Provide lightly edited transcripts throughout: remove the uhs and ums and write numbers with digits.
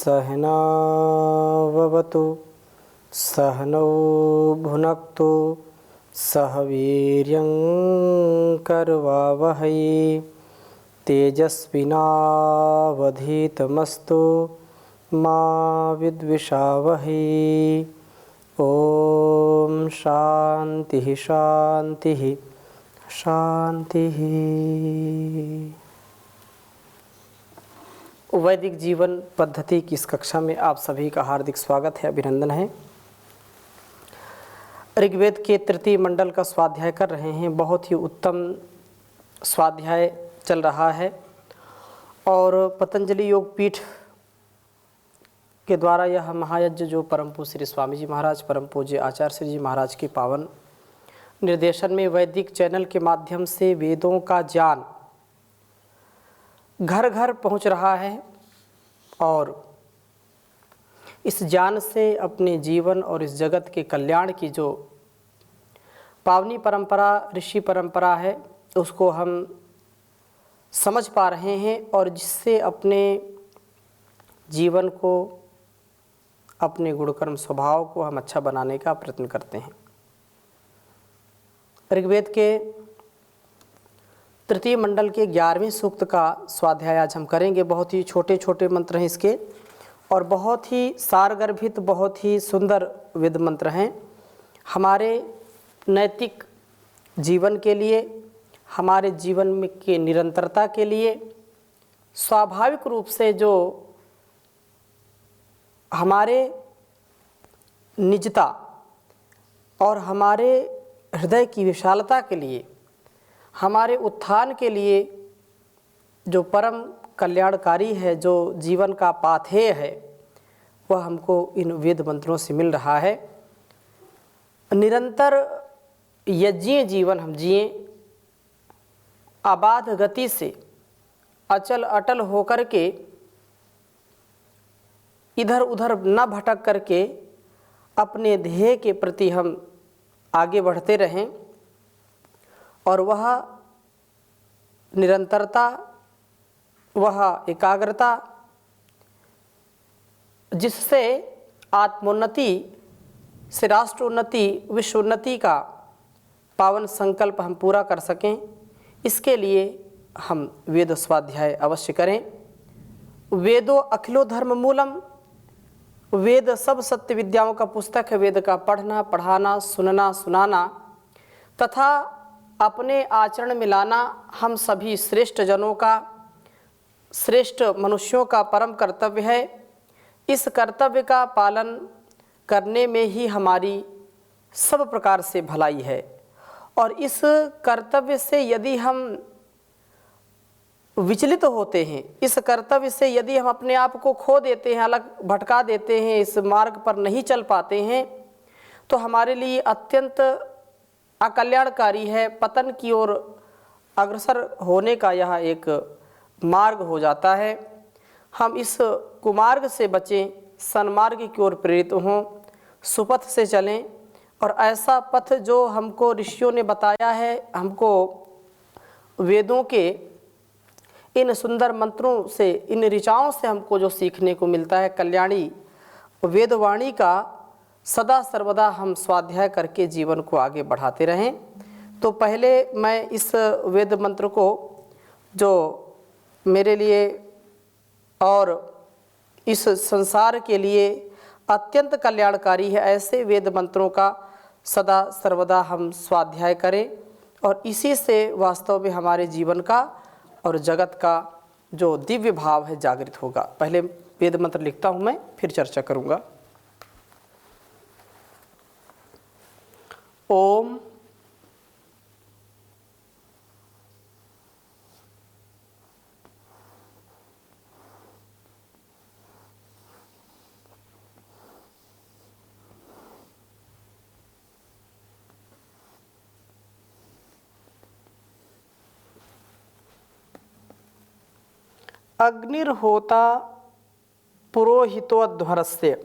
सहनाववतु सहनौ भुनक्तु सह वीर्यं करवावहै तेजस्विनावधीतमस्तु मा विद्विषावहै। ओम शांति शांति शांति। वैदिक जीवन पद्धति की इस कक्षा में आप सभी का हार्दिक स्वागत है, अभिनंदन है। ऋग्वेद के तृतीय मंडल का स्वाध्याय कर रहे हैं। बहुत ही उत्तम स्वाध्याय चल रहा है और पतंजलि योग पीठ के द्वारा यह महायज्ञ जो परम पूज्य श्री स्वामी जी महाराज, परम पूज्य आचार्य श्री जी महाराज के पावन निर्देशन में वैदिक चैनल के माध्यम से वेदों का ज्ञान घर घर पहुंच रहा है और इस ज्ञान से अपने जीवन और इस जगत के कल्याण की जो पावनी परंपरा, ऋषि परंपरा है, उसको हम समझ पा रहे हैं और जिससे अपने जीवन को, अपने गुणकर्म स्वभाव को हम अच्छा बनाने का प्रयत्न करते हैं। ऋग्वेद के तृतीय मंडल के 11वें सूक्त का स्वाध्याय आज हम करेंगे। बहुत ही छोटे छोटे मंत्र हैं इसके और बहुत ही सारगर्भित, बहुत ही सुंदर वेद मंत्र हैं। हमारे नैतिक जीवन के लिए, हमारे जीवन में के निरंतरता के लिए स्वाभाविक रूप से जो हमारे निजता और हमारे हृदय की विशालता के लिए, हमारे उत्थान के लिए जो परम कल्याणकारी है, जो जीवन का पाथेय है, वह हमको इन वेद मंत्रों से मिल रहा है। निरंतर यज्ञीय जीवन हम जिएं, अबाध गति से अचल अटल होकर के इधर उधर न भटक करके अपने ध्येय के प्रति हम आगे बढ़ते रहें और वह निरंतरता, वह एकाग्रता जिससे आत्मोन्नति से राष्ट्रोन्नति, विश्वोन्नति का पावन संकल्प हम पूरा कर सकें, इसके लिए हम वेद स्वाध्याय अवश्य करें। वेदो अखिलो धर्म मूलम, वेद सब सत्य विद्याओं का पुस्तक है। वेद का पढ़ना, पढ़ाना, सुनना, सुनाना तथा अपने आचरण में लाना हम सभी श्रेष्ठ जनों का, श्रेष्ठ मनुष्यों का परम कर्तव्य है। इस कर्तव्य का पालन करने में ही हमारी सब प्रकार से भलाई है और इस कर्तव्य से यदि हम विचलित होते हैं, इस कर्तव्य से यदि हम अपने आप को खो देते हैं, अलग भटका देते हैं, इस मार्ग पर नहीं चल पाते हैं, तो हमारे लिए अत्यंत अकल्याणकारी है। पतन की ओर अग्रसर होने का यह एक मार्ग हो जाता है। हम इस कुमार्ग से बचें, सन्मार्ग की ओर प्रेरित हों, सुपथ से चलें और ऐसा पथ जो हमको ऋषियों ने बताया है, हमको वेदों के इन सुंदर मंत्रों से, इन ऋचाओं से हमको जो सीखने को मिलता है, कल्याणी वेदवाणी का सदा सर्वदा हम स्वाध्याय करके जीवन को आगे बढ़ाते रहें। तो पहले मैं इस वेद मंत्र को, जो मेरे लिए और इस संसार के लिए अत्यंत कल्याणकारी है, ऐसे वेद मंत्रों का सदा सर्वदा हम स्वाध्याय करें और इसी से वास्तव में हमारे जीवन का और जगत का जो दिव्य भाव है जागृत होगा। पहले वेद मंत्र लिखता हूँ मैं, फिर चर्चा करूँगा। ओम अग्निर्होता पुरोहितोध्वरस्य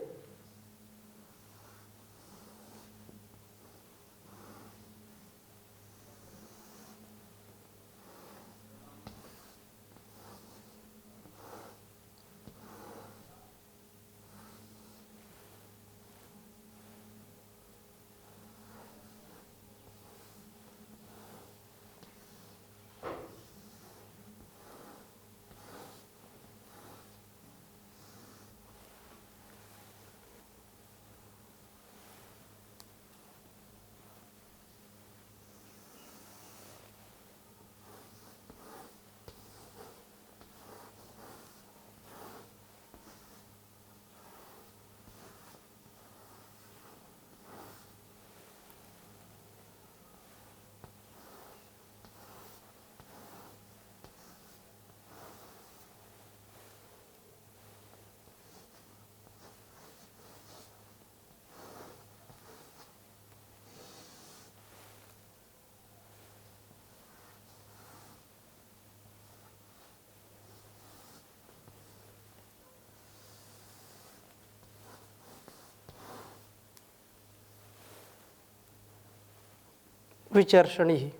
विचर्षणी।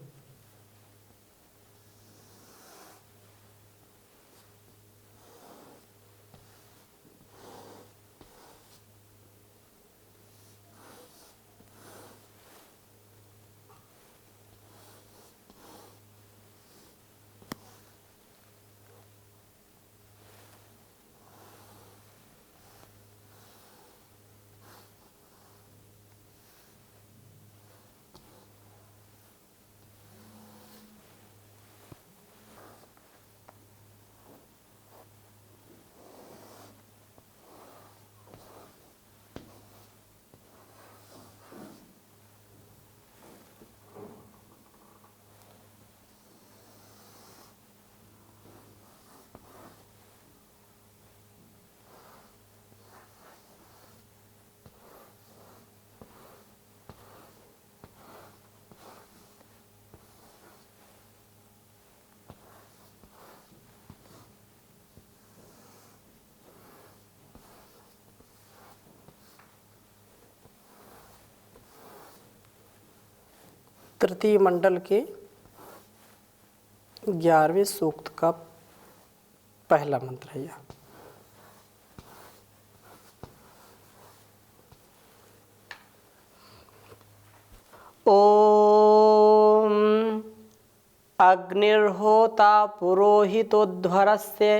तृतीय मंडल के 11वें सूक्त का पहला मंत्र है यह। ओम अग्निर्होता पुरोहितोध्वरस्य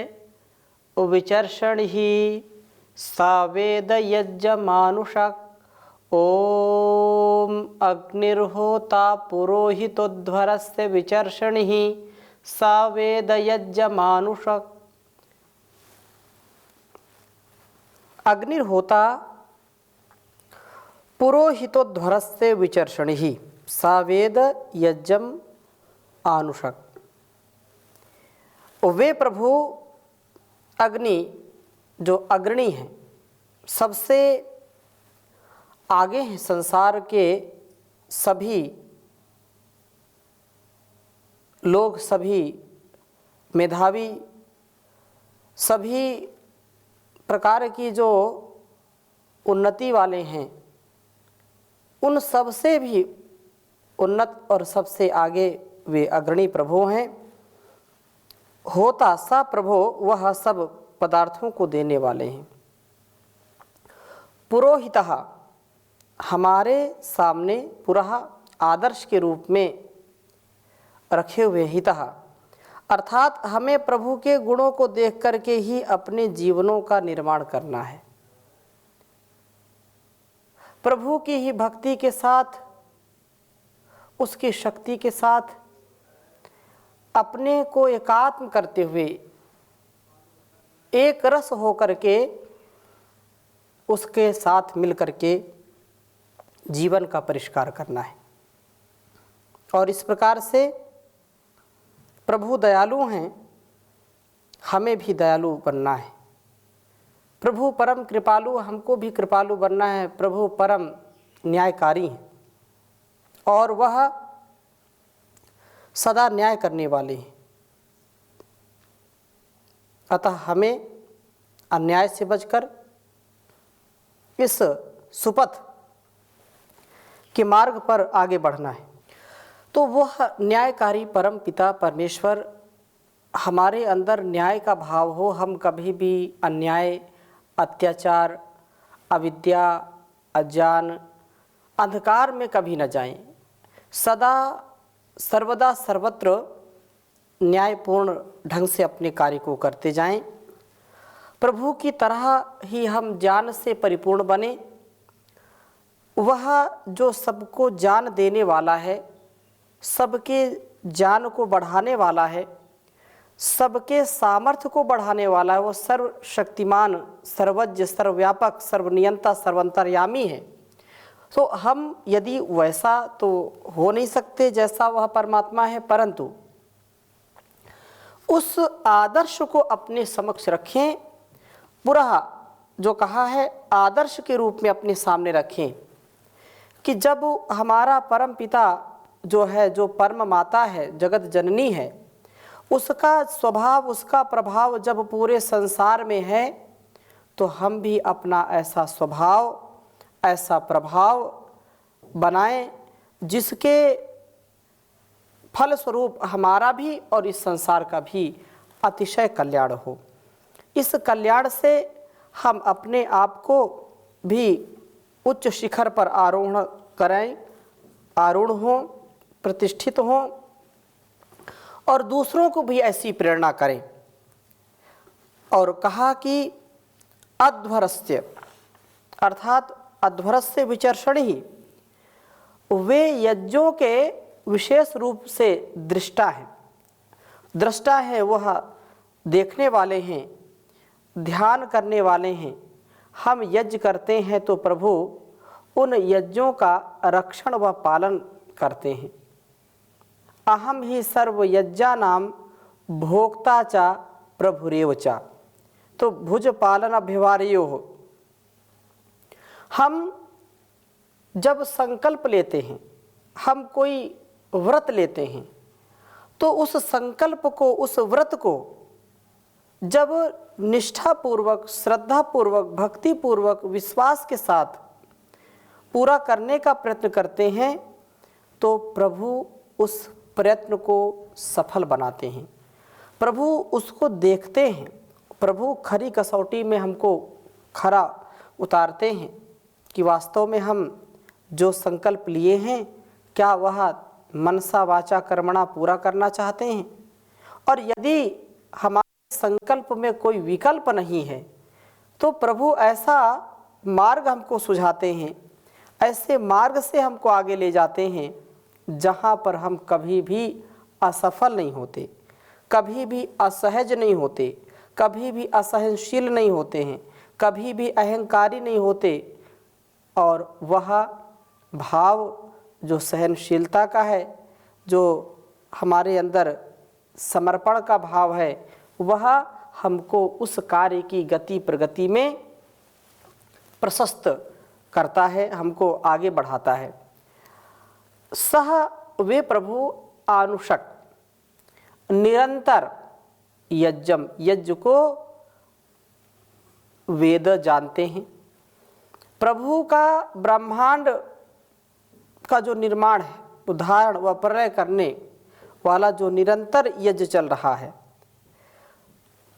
विचर्षणिः सावेद यज्ञमानुषक। ओम अग्निर्होता पुरोहितोध्वरस्य विचर्षणिः सावेद यज्ञमानुषक। अग्निर्होता पुरोहितोध्वरस्य विचर्षणिः सावेद यज्ञम आनुषक। वे प्रभु अग्नि जो अग्रणी हैं, सबसे आगे हैं संसार के सभी लोग, सभी मेधावी, सभी प्रकार की जो उन्नति वाले हैं, उन सबसे भी उन्नत और सबसे आगे वे अग्रणी प्रभु हैं। होता सा प्रभु वह सब पदार्थों को देने वाले हैं। पुरोहितः हमारे सामने पुरः आदर्श के रूप में रखे हुए हितः, अर्थात हमें प्रभु के गुणों को देख करके ही अपने जीवनों का निर्माण करना है। प्रभु की ही भक्ति के साथ, उसकी शक्ति के साथ अपने को एकात्म करते हुए एक रस होकर के उसके साथ मिल करके जीवन का परिष्कार करना है। और इस प्रकार से प्रभु दयालु हैं, हमें भी दयालु बनना है। प्रभु परम कृपालु, हमको भी कृपालु बनना है। प्रभु परम न्यायकारी हैं और वह सदा न्याय करने वाले हैं। अतः हमें अन्याय से बचकर इस सुपथ के मार्ग पर आगे बढ़ना है। तो वह न्यायकारी परम पिता परमेश्वर हमारे अंदर न्याय का भाव हो, हम कभी भी अन्याय, अत्याचार, अविद्या, अज्ञान, अंधकार में कभी न जाएं। सदा सर्वदा सर्वत्र न्यायपूर्ण ढंग से अपने कार्य को करते जाएं। प्रभु की तरह ही हम ज्ञान से परिपूर्ण बने। वह जो सबको ज्ञान देने वाला है, सबके ज्ञान को बढ़ाने वाला है, सबके सामर्थ्य को बढ़ाने वाला है, वो सर्वशक्तिमान, सर्वज्ञ, सर्वव्यापक, सर्वनियंता, सर्वंतर्यामी है। तो हम यदि वैसा तो हो नहीं सकते जैसा वह परमात्मा है, परंतु उस आदर्श को अपने समक्ष रखें। पूरा जो कहा है आदर्श के रूप में अपने सामने रखें कि जब हमारा परम पिता जो है, जो परम माता है, जगत जननी है, उसका स्वभाव, उसका प्रभाव जब पूरे संसार में है, तो हम भी अपना ऐसा स्वभाव, ऐसा प्रभाव बनाएं जिसके फलस्वरूप हमारा भी और इस संसार का भी अतिशय कल्याण हो। इस कल्याण से हम अपने आप को भी उच्च शिखर पर आरोहण करें, आरूढ़ हों, प्रतिष्ठित हों और दूसरों को भी ऐसी प्रेरणा करें। और कहा कि अध्वरस्य अर्थात अध्वरस्य विचर्षणी, वे यज्ञों के विशेष रूप से दृष्टा हैं। दृष्टा है, वह देखने वाले हैं, ध्यान करने वाले हैं। हम यज्ञ करते हैं तो प्रभु उन यज्ञों का रक्षण व पालन करते हैं। अहम ही सर्व यज्ञानाम भोक्ता च प्रभुरेव च, तो भुज पालन अभिवार्यो हो। हम जब संकल्प लेते हैं, हम कोई व्रत लेते हैं, तो उस संकल्प को, उस व्रत को जब निष्ठापूर्वक, श्रद्धापूर्वक, भक्तिपूर्वक, विश्वास के साथ पूरा करने का प्रयत्न करते हैं तो प्रभु उस प्रयत्न को सफल बनाते हैं। प्रभु उसको देखते हैं, प्रभु खरी कसौटी में हमको खरा उतारते हैं कि वास्तव में हम जो संकल्प लिए हैं क्या वह मनसा वाचा कर्मणा पूरा करना चाहते हैं। और यदि हमारे संकल्प में कोई विकल्प नहीं है तो प्रभु ऐसा मार्ग हमको सुझाते हैं, ऐसे मार्ग से हमको आगे ले जाते हैं जहाँ पर हम कभी भी असफल नहीं होते, कभी भी असहज नहीं होते, कभी भी असहनशील नहीं होते हैं, कभी भी अहंकारी नहीं होते। और वह भाव जो सहनशीलता का है, जो हमारे अंदर समर्पण का भाव है, वह हमको उस कार्य की गति प्रगति में प्रशस्त करता है, हमको आगे बढ़ाता है। सह वे प्रभु आनुषक निरंतर यज्ञम, यज्ञ को वेद जानते हैं। प्रभु का ब्रह्मांड का जो निर्माण है, उद्धारण व प्रलय करने वाला जो निरंतर यज्ञ चल रहा है,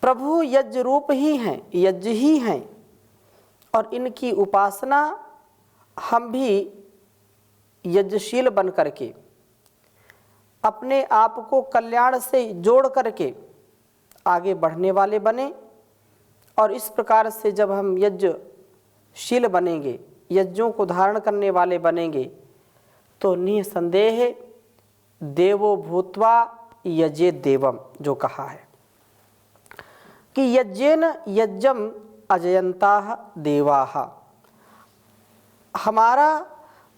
प्रभु यज्ञ रूप ही हैं, यज्ञ ही हैं। और इनकी उपासना हम भी यज्ञशील बन करके अपने आप को कल्याण से जोड़ करके आगे बढ़ने वाले बने। और इस प्रकार से जब हम यज्ञशील बनेंगे, यज्ञों को धारण करने वाले बनेंगे, तो निसंदेह देवो भूत्वा यजे देवम, जो कहा है कि यज्ञेन यज्ञम अजयंताः देवाः। हमारा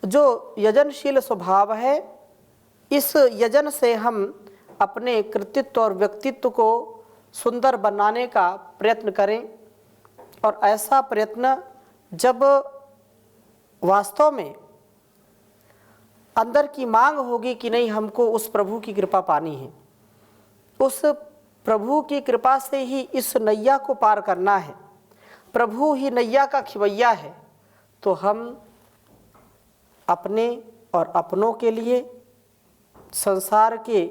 जो यजनशील स्वभाव है, इस यजन से हम अपने कृतित्व और व्यक्तित्व को सुंदर बनाने का प्रयत्न करें। और ऐसा प्रयत्न जब वास्तव में अंदर की मांग होगी कि नहीं, हमको उस प्रभु की कृपा पानी है, उस प्रभु की कृपा से ही इस नैया को पार करना है, प्रभु ही नैया का खिवैया है, तो हम अपने और अपनों के लिए, संसार के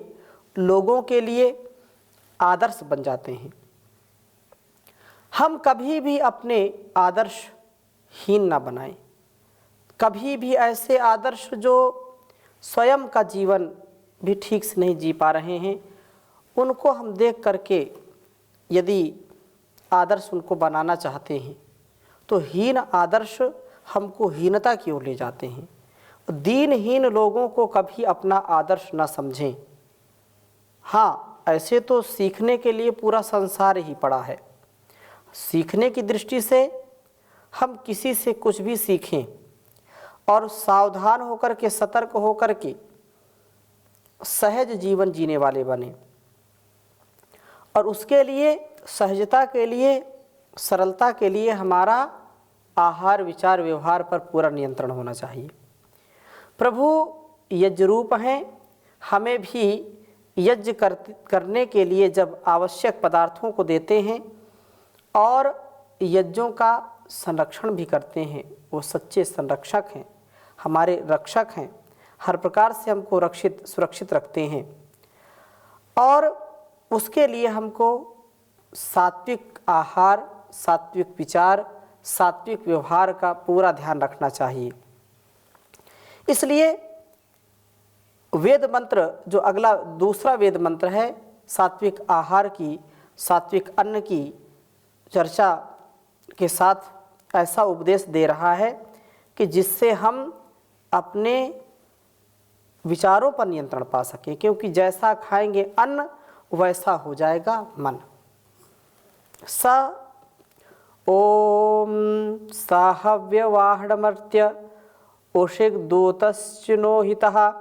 लोगों के लिए आदर्श बन जाते हैं। हम कभी भी अपने आदर्श हीन ना बनाएं, कभी भी ऐसे आदर्श जो स्वयं का जीवन भी ठीक से नहीं जी पा रहे हैं, उनको हम देख करके यदि आदर्श उनको बनाना चाहते हैं तो हीन आदर्श हमको हीनता की ओर ले जाते हैं। दीनहीन लोगों को कभी अपना आदर्श ना समझें। हाँ, ऐसे तो सीखने के लिए पूरा संसार ही पड़ा है। सीखने की दृष्टि से हम किसी से कुछ भी सीखें और सावधान होकर के, सतर्क होकर के सहज जीवन जीने वाले बने। और उसके लिए, सहजता के लिए, सरलता के लिए हमारा आहार, विचार, व्यवहार पर पूरा नियंत्रण होना चाहिए। प्रभु यज्ञ रूप हैं, हमें भी यज्ञ करने के लिए जब आवश्यक पदार्थों को देते हैं और यज्ञों का संरक्षण भी करते हैं, वो सच्चे संरक्षक हैं, हमारे रक्षक हैं। हर प्रकार से हमको सुरक्षित रखते हैं। और उसके लिए हमको सात्विक आहार, सात्विक विचार, सात्विक व्यवहार का पूरा ध्यान रखना चाहिए। इसलिए वेद मंत्र जो अगला दूसरा वेद मंत्र है, सात्विक आहार की, सात्विक अन्न की चर्चा के साथ ऐसा उपदेश दे रहा है कि जिससे हम अपने विचारों पर नियंत्रण पा सकें, क्योंकि जैसा खाएंगे अन्न वैसा हो जाएगा मन। स ओम साहव्यवाहणमर्त्य उषिग्दूतश्चिनोहितः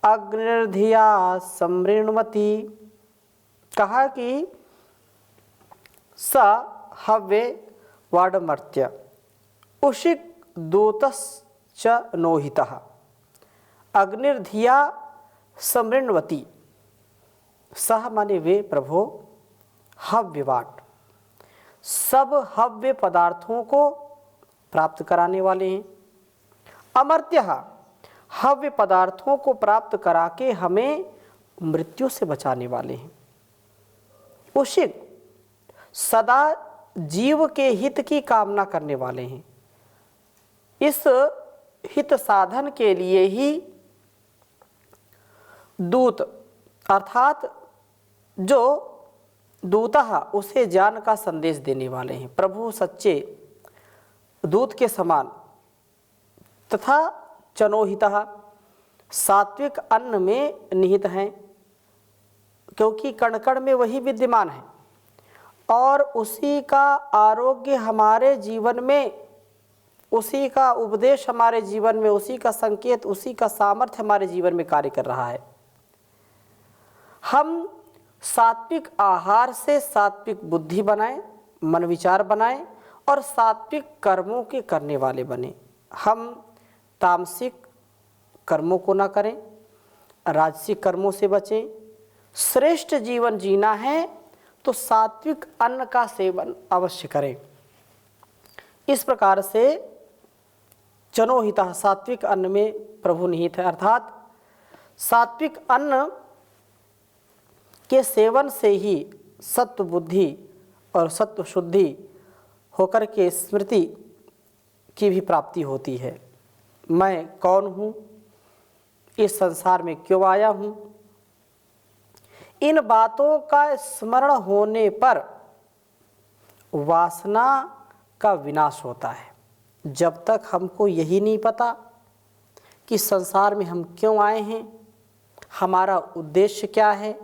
अग्निर्धिया समृण्वति। कहा कि स हव्य वाडमर्त्य उषिग्दूतश्च नोहितः अग्निर्धिया समृण्वति। सह माने वे प्रभो, हव्यवाट सब हव्य पदार्थों को प्राप्त कराने वाले हैं। अमर्त्यः हव्य पदार्थों को प्राप्त करा के हमें मृत्यु से बचाने वाले हैं। उषिक सदा जीव के हित की कामना करने वाले हैं। इस हित साधन के लिए ही दूत अर्थात जो दूतः उसे ज्ञान का संदेश देने वाले हैं। प्रभु सच्चे दूत के समान तथा चनोहितः सात्विक अन्न में निहित हैं, क्योंकि कण कण में वही विद्यमान है और उसी का आरोग्य हमारे जीवन में, उसी का उपदेश हमारे जीवन में, उसी का संकेत, उसी का सामर्थ्य हमारे जीवन में कार्य कर रहा है। हम सात्विक आहार से सात्विक बुद्धि बनाएं, मन विचार बनाएं और सात्विक कर्मों के करने वाले बने। हम तामसिक कर्मों को ना करें, राजसिक कर्मों से बचें। श्रेष्ठ जीवन जीना है तो सात्विक अन्न का सेवन अवश्य करें। इस प्रकार से चनोहितः सात्विक अन्न में प्रभु निहित है, अर्थात सात्विक अन्न के सेवन से ही सत्व बुद्धि और सत्व शुद्धि होकर के स्मृति की भी प्राप्ति होती है। मैं कौन हूँ, इस संसार में क्यों आया हूँ, इन बातों का स्मरण होने पर वासना का विनाश होता है। जब तक हमको यही नहीं पता कि संसार में हम क्यों आए हैं, हमारा उद्देश्य क्या है,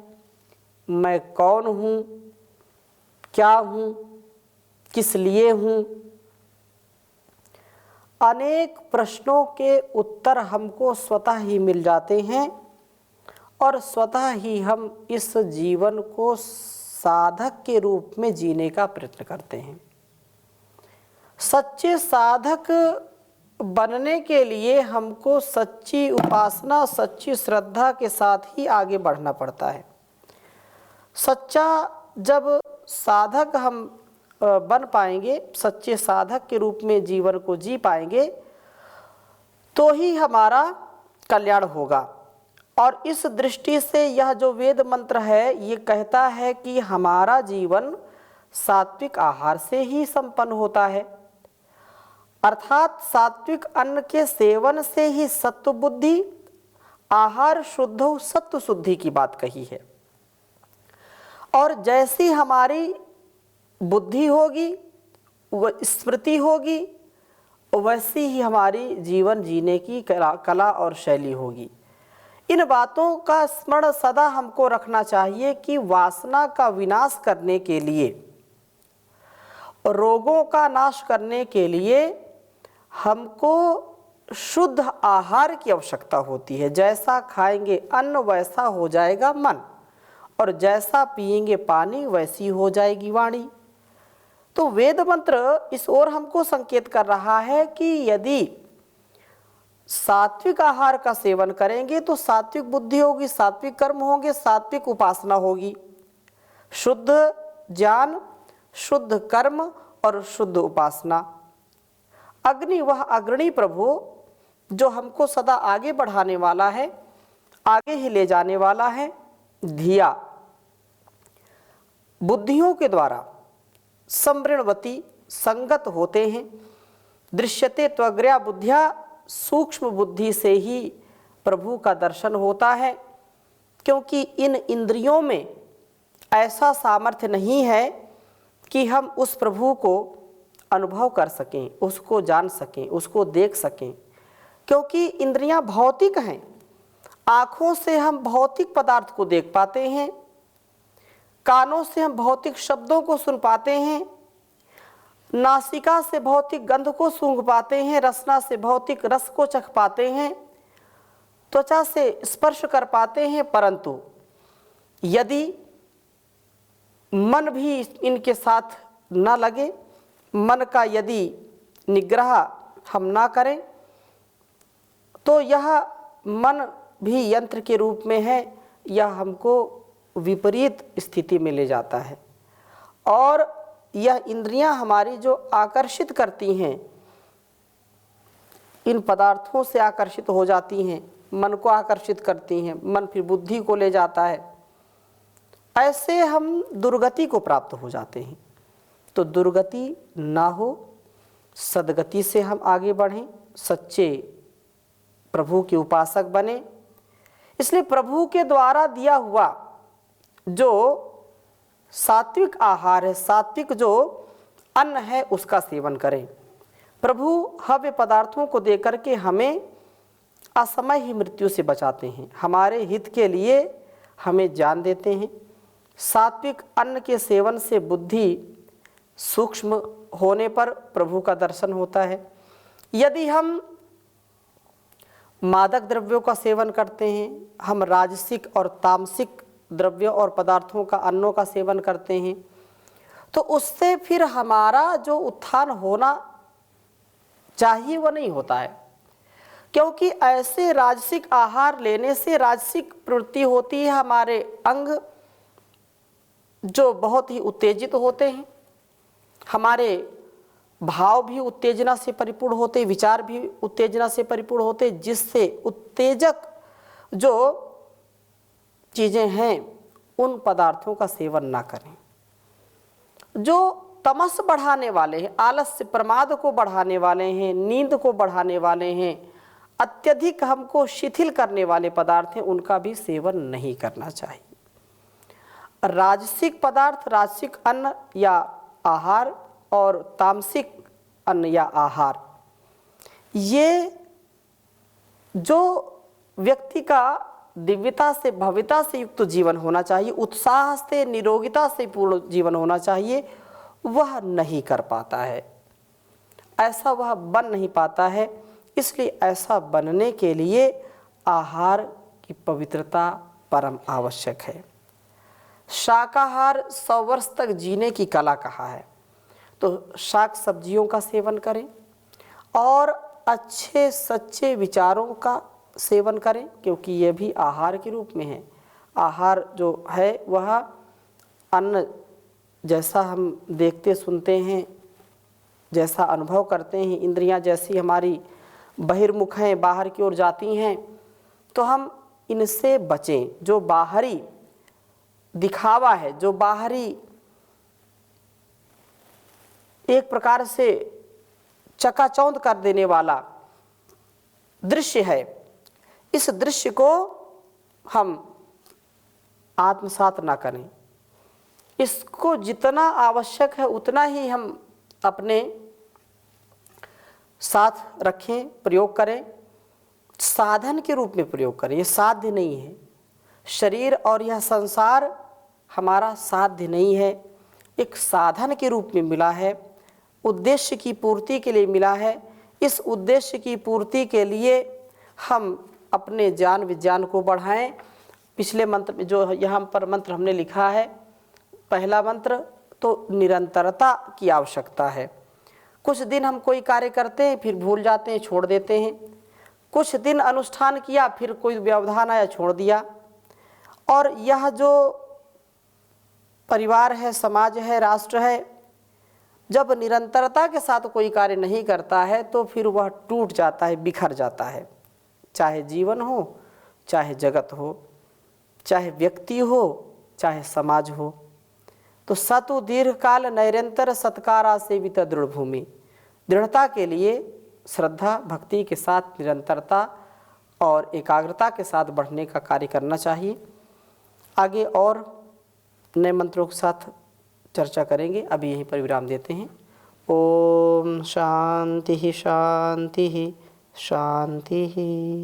मैं कौन हूँ, क्या हूँ, किस लिए हूँ, अनेक प्रश्नों के उत्तर हमको स्वतः ही मिल जाते हैं और स्वतः ही हम इस जीवन को साधक के रूप में जीने का प्रयत्न करते हैं। सच्चे साधक बनने के लिए हमको सच्ची उपासना, सच्ची श्रद्धा के साथ ही आगे बढ़ना पड़ता है। सच्चा जब साधक हम बन पाएंगे, सच्चे साधक के रूप में जीवन को जी पाएंगे, तो ही हमारा कल्याण होगा। और इस दृष्टि से यह जो वेद मंत्र है ये कहता है कि हमारा जीवन सात्विक आहार से ही संपन्न होता है, अर्थात सात्विक अन्न के सेवन से ही सत्व बुद्धि, आहार शुद्ध सत्व शुद्धि की बात कही है। और जैसी हमारी बुद्धि होगी, वह स्मृति होगी, वैसी ही हमारी जीवन जीने की कला और शैली होगी। इन बातों का स्मरण सदा हमको रखना चाहिए कि वासना का विनाश करने के लिए, रोगों का नाश करने के लिए हमको शुद्ध आहार की आवश्यकता होती है। जैसा खाएंगे अन्न वैसा हो जाएगा मन, और जैसा पिएंगे पानी वैसी हो जाएगी वाणी। तो वेद मंत्र इस ओर हमको संकेत कर रहा है कि यदि सात्विक आहार का सेवन करेंगे तो सात्विक बुद्धि होगी, सात्विक कर्म होंगे, सात्विक उपासना होगी। शुद्ध ज्ञान, शुद्ध कर्म और शुद्ध उपासना। अग्नि वह अग्रणी प्रभु जो हमको सदा आगे बढ़ाने वाला है, आगे ही ले जाने वाला है। धिया बुद्धियों के द्वारा समृणवती संगत होते हैं। दृश्यते त्वग्र्या बुद्धिया, सूक्ष्म बुद्धि से ही प्रभु का दर्शन होता है, क्योंकि इन इंद्रियों में ऐसा सामर्थ्य नहीं है कि हम उस प्रभु को अनुभव कर सकें, उसको जान सकें, उसको देख सकें, क्योंकि इंद्रियां भौतिक हैं। आँखों से हम भौतिक पदार्थ को देख पाते हैं, कानों से हम भौतिक शब्दों को सुन पाते हैं, नासिका से भौतिक गंध को सूंघ पाते हैं, रसना से भौतिक रस को चख पाते हैं, त्वचा से स्पर्श कर पाते हैं। परंतु यदि मन भी इनके साथ न लगे, मन का यदि निग्रह हम ना करें, तो यह मन भी यंत्र के रूप में है, यह हमको विपरीत स्थिति में ले जाता है। और यह इंद्रियां हमारी जो आकर्षित करती हैं, इन पदार्थों से आकर्षित हो जाती हैं, मन को आकर्षित करती हैं, मन फिर बुद्धि को ले जाता है। ऐसे हम दुर्गति को प्राप्त हो जाते हैं। तो दुर्गति ना हो, सद्गति से हम आगे बढ़ें, सच्चे प्रभु के उपासक बने। इसलिए प्रभु के द्वारा दिया हुआ जो सात्विक आहार है, सात्विक जो अन्न है, उसका सेवन करें। प्रभु हव्य पदार्थों को देकर के हमें असमय ही मृत्यु से बचाते हैं, हमारे हित के लिए हमें जान देते हैं। सात्विक अन्न के सेवन से बुद्धि सूक्ष्म होने पर प्रभु का दर्शन होता है। यदि हम मादक द्रव्यों का सेवन करते हैं, हम राजसिक और तामसिक द्रव्यों और पदार्थों का, अन्नों का सेवन करते हैं, तो उससे फिर हमारा जो उत्थान होना चाहिए वो नहीं होता है। क्योंकि ऐसे राजसिक आहार लेने से राजसिक प्रवृत्ति होती है, हमारे अंग जो बहुत ही उत्तेजित होते हैं, हमारे भाव भी उत्तेजना से परिपूर्ण होते, विचार भी उत्तेजना से परिपूर्ण होते, जिससे उत्तेजक जो चीज़ें हैं उन पदार्थों का सेवन ना करें। जो तमस बढ़ाने वाले हैं, आलस्य प्रमाद को बढ़ाने वाले हैं, नींद को बढ़ाने वाले हैं, अत्यधिक हमको शिथिल करने वाले पदार्थ हैं, उनका भी सेवन नहीं करना चाहिए। राजसिक पदार्थ, राजसिक अन्न या आहार और तामसिक अन्न या आहार, ये जो व्यक्ति का दिव्यता से, भव्यता से युक्त जीवन होना चाहिए, उत्साह से, निरोगिता से पूर्ण जीवन होना चाहिए, वह नहीं कर पाता है, ऐसा वह बन नहीं पाता है। इसलिए ऐसा बनने के लिए आहार की पवित्रता परम आवश्यक है। शाकाहार 100 वर्ष तक जीने की कला कहा है, तो शाक सब्जियों का सेवन करें और अच्छे सच्चे विचारों का सेवन करें, क्योंकि ये भी आहार के रूप में है। आहार जो है वह अन्न जैसा हम देखते सुनते हैं, जैसा अनुभव करते हैं, इंद्रियां जैसी हमारी बहिर्मुख हैं, बाहर की ओर जाती हैं, तो हम इनसे बचें। जो बाहरी दिखावा है, जो बाहरी एक प्रकार से चकाचौंध कर देने वाला दृश्य है, इस दृश्य को हम आत्मसात ना करें। इसको जितना आवश्यक है उतना ही हम अपने साथ रखें, प्रयोग करें, साधन के रूप में प्रयोग करें। ये साध्य नहीं है, शरीर और यह संसार हमारा साध्य नहीं है, एक साधन के रूप में मिला है, उद्देश्य की पूर्ति के लिए मिला है। इस उद्देश्य की पूर्ति के लिए हम अपने ज्ञान विज्ञान को बढ़ाएं। पिछले मंत्र में जो यहाँ पर मंत्र हमने लिखा है, पहला मंत्र, तो निरंतरता की आवश्यकता है। कुछ दिन हम कोई कार्य करते हैं, फिर भूल जाते हैं, छोड़ देते हैं। कुछ दिन अनुष्ठान किया, फिर कोई व्यवधान आया, छोड़ दिया। और यह जो परिवार है, समाज है, राष्ट्र है, जब निरंतरता के साथ कोई कार्य नहीं करता है तो फिर वह टूट जाता है, बिखर जाता है। चाहे जीवन हो, चाहे जगत हो, चाहे व्यक्ति हो, चाहे समाज हो। तो सतु दीर्घकाल नैरंतर सत्कारा सेवित दृढ़ भूमि। दृढ़ता के लिए श्रद्धा भक्ति के साथ निरंतरता और एकाग्रता के साथ बढ़ने का कार्य करना चाहिए। आगे और नए मंत्रों के साथ चर्चा करेंगे। अभी यहीं पर विराम देते हैं। ओम शांति शांति शांति।